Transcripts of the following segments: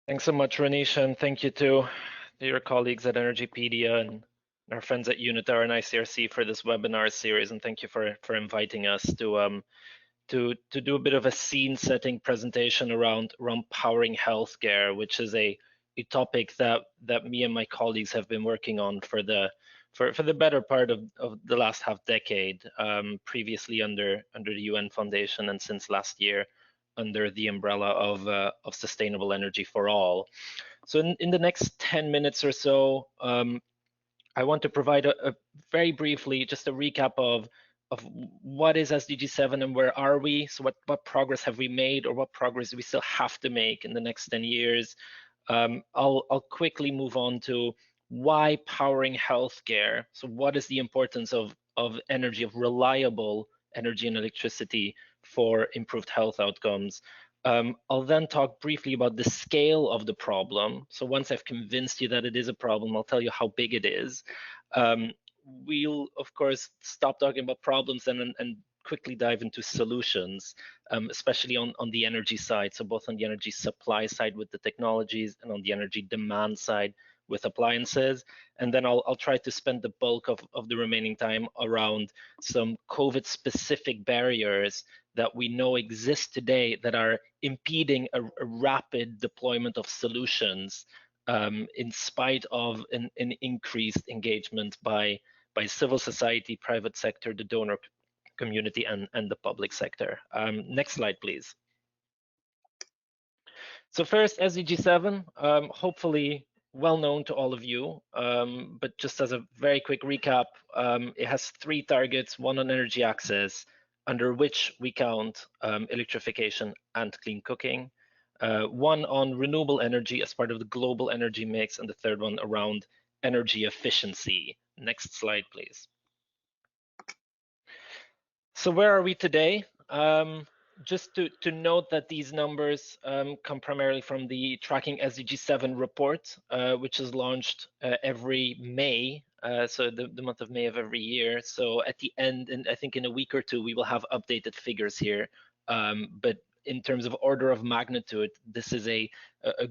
Thanks so much, Renisha, and thank you to your colleagues at Energypedia and our friends at Unitar and ICRC for this webinar series, and thank you for inviting us to do a bit of a scene-setting presentation around powering healthcare, which is a topic that me and my colleagues have been working on for the better part of the last half decade, previously under the UN Foundation, and since last year under the umbrella of sustainable energy for all. So in the next 10 minutes or so, I want to provide a very briefly just a recap of what is SDG 7 and where are we? So what progress have we made, or what progress do we still have to make in the next 10 years? I'll quickly move on to why powering healthcare. So what is the importance of energy, of reliable energy and electricity for improved health outcomes? I'll then talk briefly about the scale of the problem. So once I've convinced you that it is a problem, I'll tell you how big it is. We'll, of course, stop talking about problems and quickly dive into solutions, especially on the energy side. So both on the energy supply side with the technologies and on the energy demand side with appliances. And then I'll try to spend the bulk of the remaining time around some COVID-specific barriers that we know exist today that are impeding a rapid deployment of solutions, in spite of an increased engagement by civil society, private sector, the donor community, and the public sector. Next slide, please. So first, SDG 7, hopefully well known to all of you, but just as a very quick recap, it has 3 targets, one on energy access, under which we count electrification and clean cooking, one on renewable energy as part of the global energy mix, and the third one around energy efficiency. Next slide, please. So where are we today? Just to note that these numbers come primarily from the Tracking SDG 7 report, which is launched every May, so the month of May of every year. So at the end, and I think in a week or two, we will have updated figures here. But in terms of order of magnitude, this is a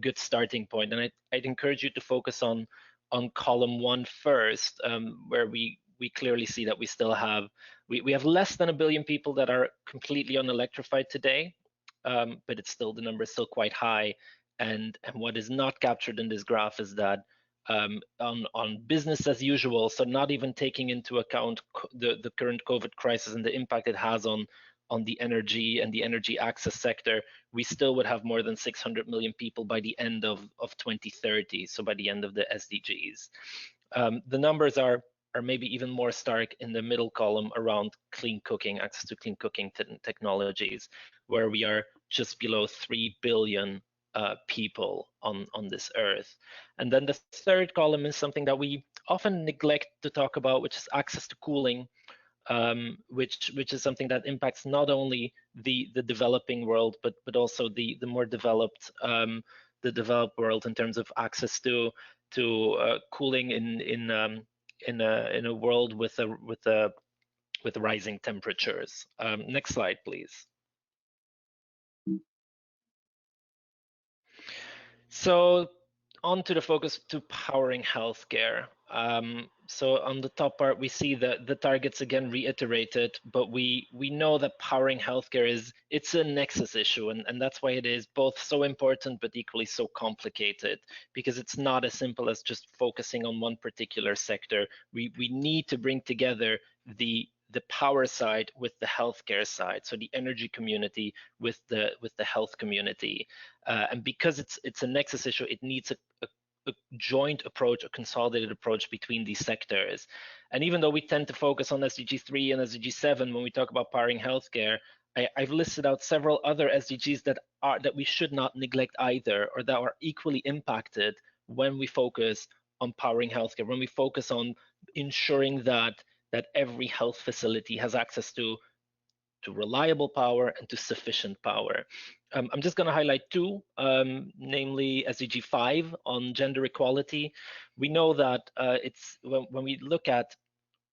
good starting point. And I'd encourage you to focus on column 1 first, where we clearly see that we still have we have less than 1 billion people that are completely unelectrified today, but it's still, the number is still quite high. And what is not captured in this graph is that on business as usual, so not even taking into account the current COVID crisis and the impact it has on the energy and the energy access sector, we still would have more than 600 million people by the end of 2030, so by the end of the SDGs. The numbers are maybe even more stark in the middle column around clean cooking, access to clean cooking technologies, where we are just below 3 billion people on this earth. And then the third column is something that we often neglect to talk about, which is access to cooling, which is something that impacts not only the developing world, but also the more developed the developed world in terms of access to cooling in a world with rising temperatures. Next slide, please. So on to the focus to powering healthcare. So on the top part, we see the targets again reiterated, but we know that powering healthcare it's a nexus issue, and that's why it is both so important but equally so complicated, because it's not as simple as just focusing on one particular sector. We need to bring together the power side with the healthcare side, so the energy community with the health community, and because it's a nexus issue, it needs a joint approach, a consolidated approach between these sectors. And even though we tend to focus on SDG 3 and SDG 7 when we talk about powering healthcare, I've listed out several other SDGs that we should not neglect either, or that are equally impacted when we focus on powering healthcare, when we focus on ensuring that every health facility has access to reliable power and to sufficient power. I'm just going to highlight 2, namely SDG 5 on gender equality. We know that it's when we look at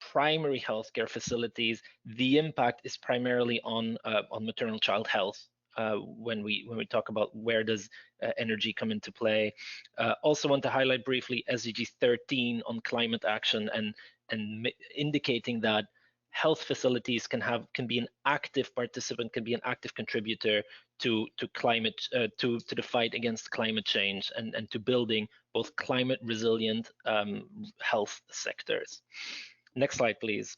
primary healthcare facilities, the impact is primarily on maternal child health. when we talk about where does energy come into play. Also want to highlight briefly SDG 13 on climate action and indicating that health facilities can be an active participant, can be an active contributor to climate to the fight against climate change and to building both climate resilient health sectors. Next slide, please.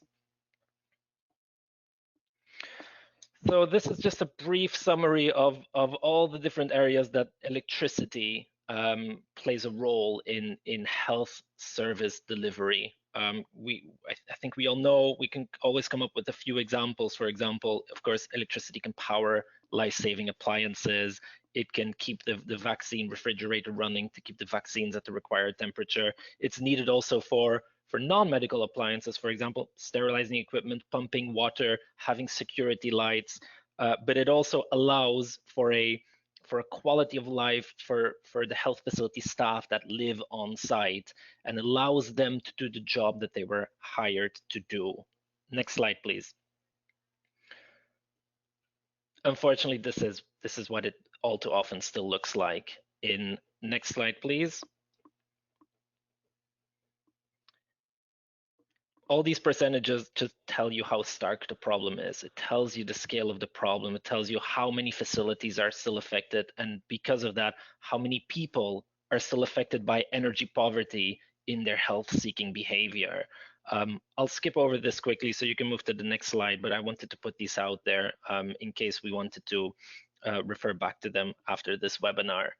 So this is just a brief summary of all the different areas that electricity plays a role in health service delivery. I think we all know we can always come up with a few examples. For example, of course, electricity can power life-saving appliances. It can keep the vaccine refrigerator running to keep the vaccines at the required temperature. It's needed also for non-medical appliances, for example, sterilizing equipment, pumping water, having security lights, but it also allows for a quality of life for the health facility staff that live on site and allows them to do the job that they were hired to do. Next slide, please. Unfortunately, this is what it all too often still looks like. In next slide, please. All these percentages just tell you how stark the problem is. It tells you the scale of the problem. It tells you how many facilities are still affected. And because of that, how many people are still affected by energy poverty in their health-seeking behavior. I'll skip over this quickly so you can move to the next slide, but I wanted to put these out there in case we wanted to refer back to them after this webinar.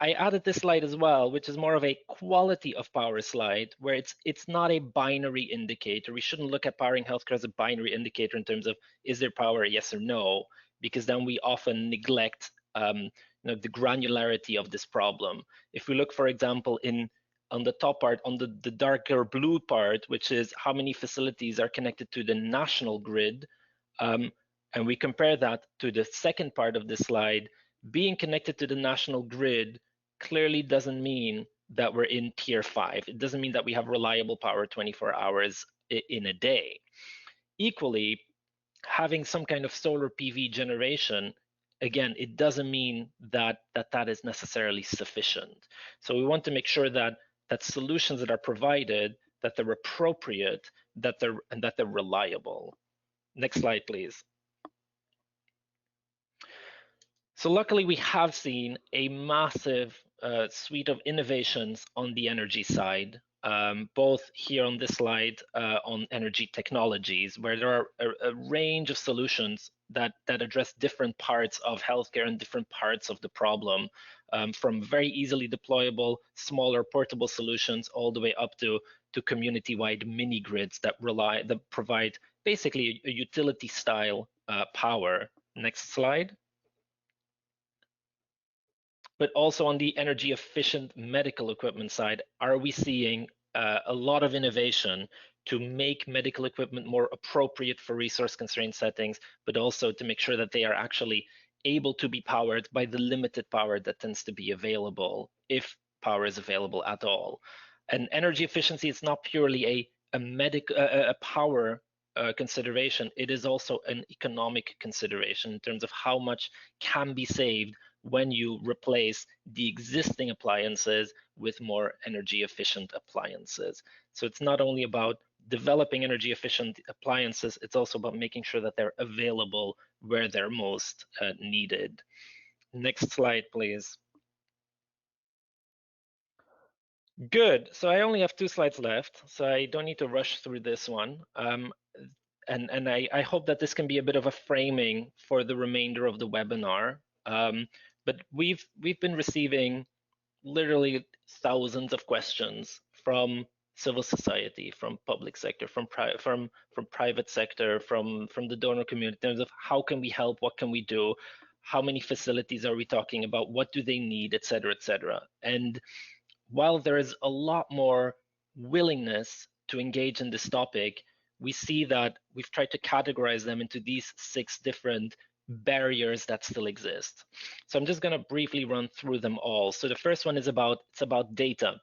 I added this slide as well, which is more of a quality of power slide, where it's not a binary indicator. We shouldn't look at powering healthcare as a binary indicator in terms of is there power, yes or no, because then we often neglect the granularity of this problem. If we look, for example, on the top part, on the darker blue part, which is how many facilities are connected to the national grid, and we compare that to the second part of this slide, being connected to the national grid clearly doesn't mean that we're in tier 5. It doesn't mean that we have reliable power 24 hours in a day. Equally, having some kind of solar PV generation, again, it doesn't mean that that is necessarily sufficient. So we want to make sure that solutions that are provided, that they're appropriate, that they're reliable. Next slide, please. So luckily, we have seen a massive suite of innovations on the energy side, both here on this slide on energy technologies, where there are a range of solutions that address different parts of healthcare and different parts of the problem, from very easily deployable, smaller portable solutions all the way up to community-wide mini grids that provide basically a utility-style power. Next slide. But also on the energy efficient medical equipment side, are we seeing a lot of innovation to make medical equipment more appropriate for resource constrained settings, but also to make sure that they are actually able to be powered by the limited power that tends to be available, if power is available at all. And energy efficiency is not purely a power consideration, it is also an economic consideration in terms of how much can be saved when you replace the existing appliances with more energy efficient appliances. So it's not only about developing energy efficient appliances, it's also about making sure that they're available where they're most needed. Next slide, please. Good, so I only have 2 slides left, so I don't need to rush through this one. And I hope that this can be a bit of a framing for the remainder of the webinar. But we've been receiving literally thousands of questions from civil society, from public sector, from private sector, from the donor community in terms of how can we help, what can we do, how many facilities are we talking about, what do they need, et cetera, et cetera. And while there is a lot more willingness to engage in this topic, we see that we've tried to categorize them into these 6 different barriers that still exist. So I'm just going to briefly run through them all. So the first one is about data.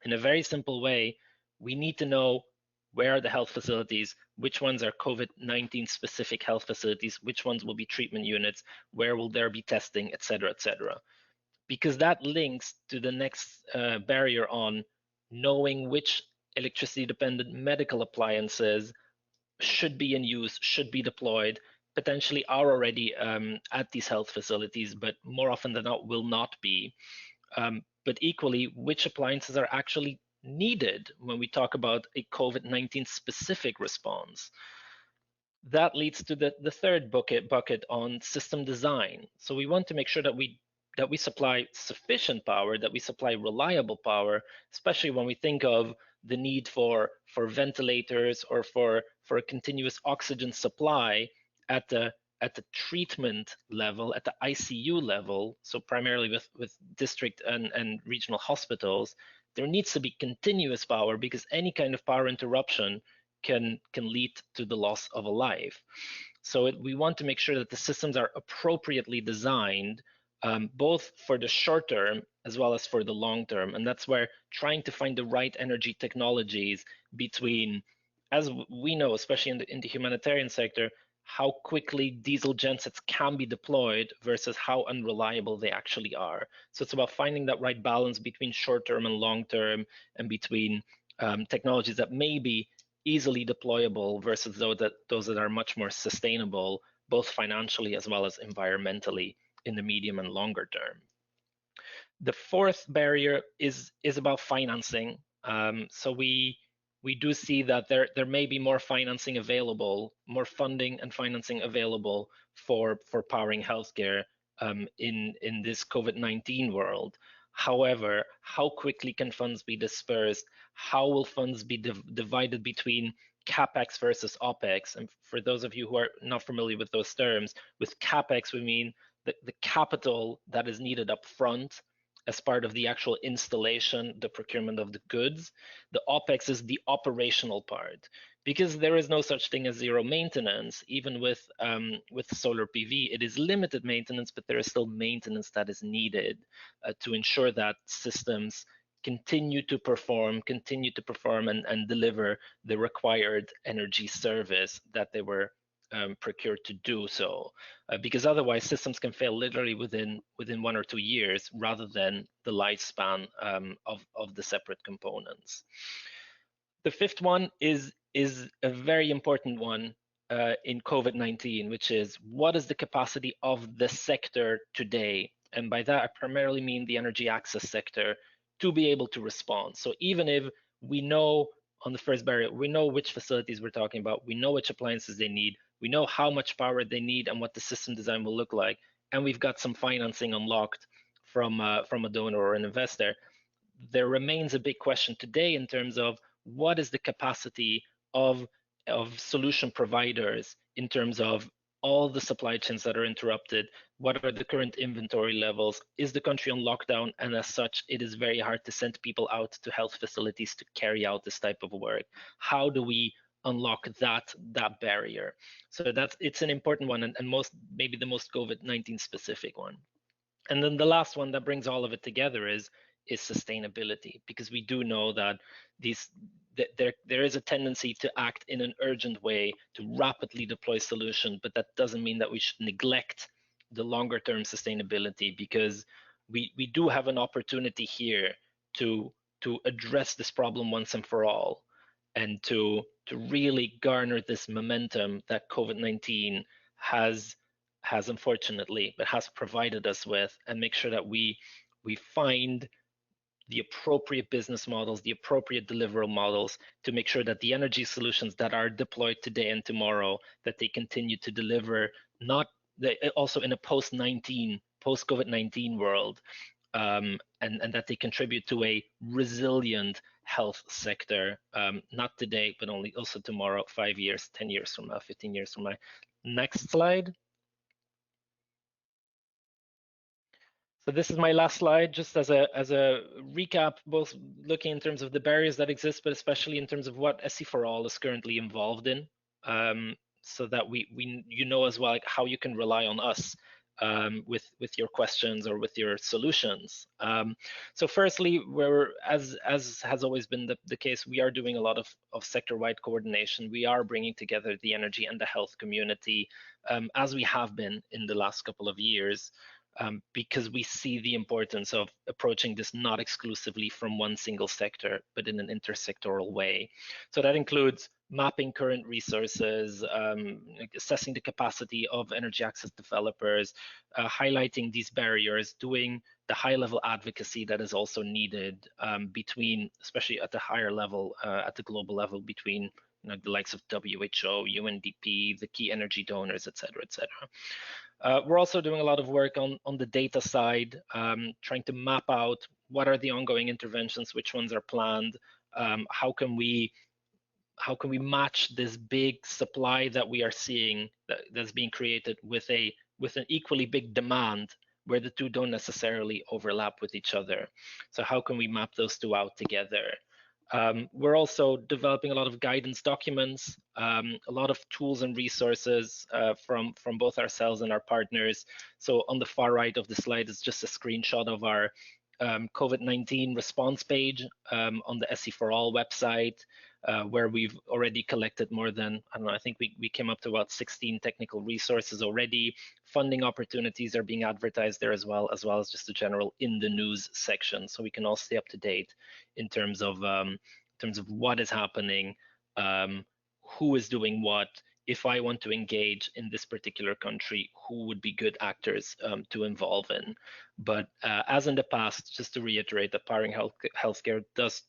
In a very simple way, we need to know where are the health facilities, which ones are COVID-19 specific health facilities, which ones will be treatment units, where will there be testing, et cetera, et cetera. Because that links to the next barrier on knowing which electricity dependent medical appliances should be in use, should be deployed, potentially are already at these health facilities, but more often than not will not be. But equally, which appliances are actually needed when we talk about a COVID-19 specific response. That leads to the third bucket on system design. So we want to make sure that we supply sufficient power, that we supply reliable power, especially when we think of the need for ventilators or for a continuous oxygen supply at the treatment level, at the ICU level, so primarily with district and regional hospitals. There needs to be continuous power, because any kind of power interruption can lead to the loss of a life. So we want to make sure that the systems are appropriately designed, both for the short term as well as for the long term. And that's where trying to find the right energy technologies between, as we know, especially in the humanitarian sector, how quickly diesel gensets can be deployed versus how unreliable they actually are. So it's about finding that right balance between short term and long term, and between technologies that may be easily deployable versus those that are much more sustainable, both financially as well as environmentally in the medium and longer term. The fourth barrier is about financing. So we do see that there may be more financing available, more funding and financing available for powering healthcare in this COVID-19 world. However, how quickly can funds be dispersed? How will funds be divided between CapEx versus OpEx? And for those of you who are not familiar with those terms, with CapEx we mean the capital that is needed up front as part of the actual installation, the procurement of the goods. The OpEx is the operational part, because there is no such thing as zero maintenance. Even with solar PV, it is limited maintenance, but there is still maintenance that is needed to ensure that systems continue to perform and deliver the required energy service that they were procured to do so, because otherwise systems can fail literally within 1 or 2 years, rather than the lifespan of the separate components. The fifth one is a very important one in COVID-19, which is, what is the capacity of the sector today? And by that, I primarily mean the energy access sector, to be able to respond. So even if we know on the first barrier, we know which facilities we're talking about, we know which appliances they need, we know how much power they need and what the system design will look like, and we've got some financing unlocked from a donor or an investor, there remains a big question today in terms of what is the capacity of solution providers in terms of all the supply chains that are interrupted. What are the current inventory levels? Is the country on lockdown? And as such, it is very hard to send people out to health facilities to carry out this type of work. How do we unlock that barrier? So it's an important one, and maybe the most COVID-19 specific one. And then the last one that brings all of it together is sustainability, because we do know that there is a tendency to act in an urgent way, to rapidly deploy solutions, but that doesn't mean that we should neglect the longer term sustainability, because we do have an opportunity here to address this problem once and for all, and to really garner this momentum that COVID-19 has unfortunately, but has provided us with, and make sure that we find the appropriate business models, the appropriate deliverable models, to make sure that the energy solutions that are deployed today and tomorrow, that they continue to deliver, not also in a post-COVID-19 world, and that they contribute to a resilient health sector, not today, but also tomorrow, 5 years, 10 years from now, 15 years from now. Next slide. So this is my last slide, just as a recap, both looking in terms of the barriers that exist, but especially in terms of what SE4All is currently involved in, so that you know as well, like, how you can rely on us with your questions or with your solutions. So firstly, we're as has always been the case, we are doing a lot of sector-wide coordination. We are bringing together the energy and the health community, as we have been in the last couple of years, because we see the importance of approaching this not exclusively from one single sector, but in an intersectoral way. So that includes mapping current resources, assessing the capacity of energy access developers, highlighting these barriers, doing the high-level advocacy that is also needed between, especially at the higher level, at the global level, between the likes of WHO, UNDP, the key energy donors, et cetera, et cetera. We're also doing a lot of work on the data side, trying to map out what are the ongoing interventions, which ones are planned, how can we match this big supply that we are seeing that's being created with an equally big demand where the two don't necessarily overlap with each other. So how can we map those two out together? We're also developing a lot of guidance documents, a lot of tools and resources from both ourselves and our partners. So on the far right of the slide is just a screenshot of our COVID-19 response page on the SE4All website, where we've already collected more than, I don't know, I think we came up to about 16 technical resources already. Funding opportunities are being advertised there as well as just a general in the news section, so we can all stay up to date in terms of what is happening, who is doing what. If I want to engage in this particular country, who would be good actors to involve in? But as in the past, just to reiterate, that powering healthcare does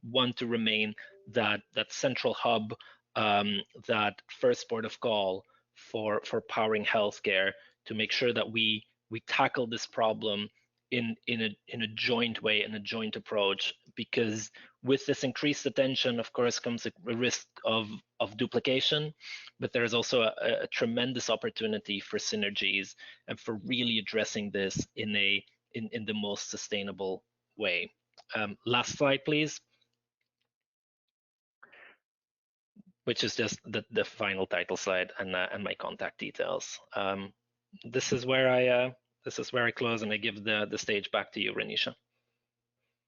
want to remain that central hub, that first port of call for powering healthcare, to make sure that we tackle this problem in a joint way, in a joint approach, because with this increased attention, of course, comes a risk of duplication, but there is also a tremendous opportunity for synergies and for really addressing this in the most sustainable way. Last slide, please. Which is just the final title slide and my contact details. This is where I close, and I give the stage back to you, Renisha.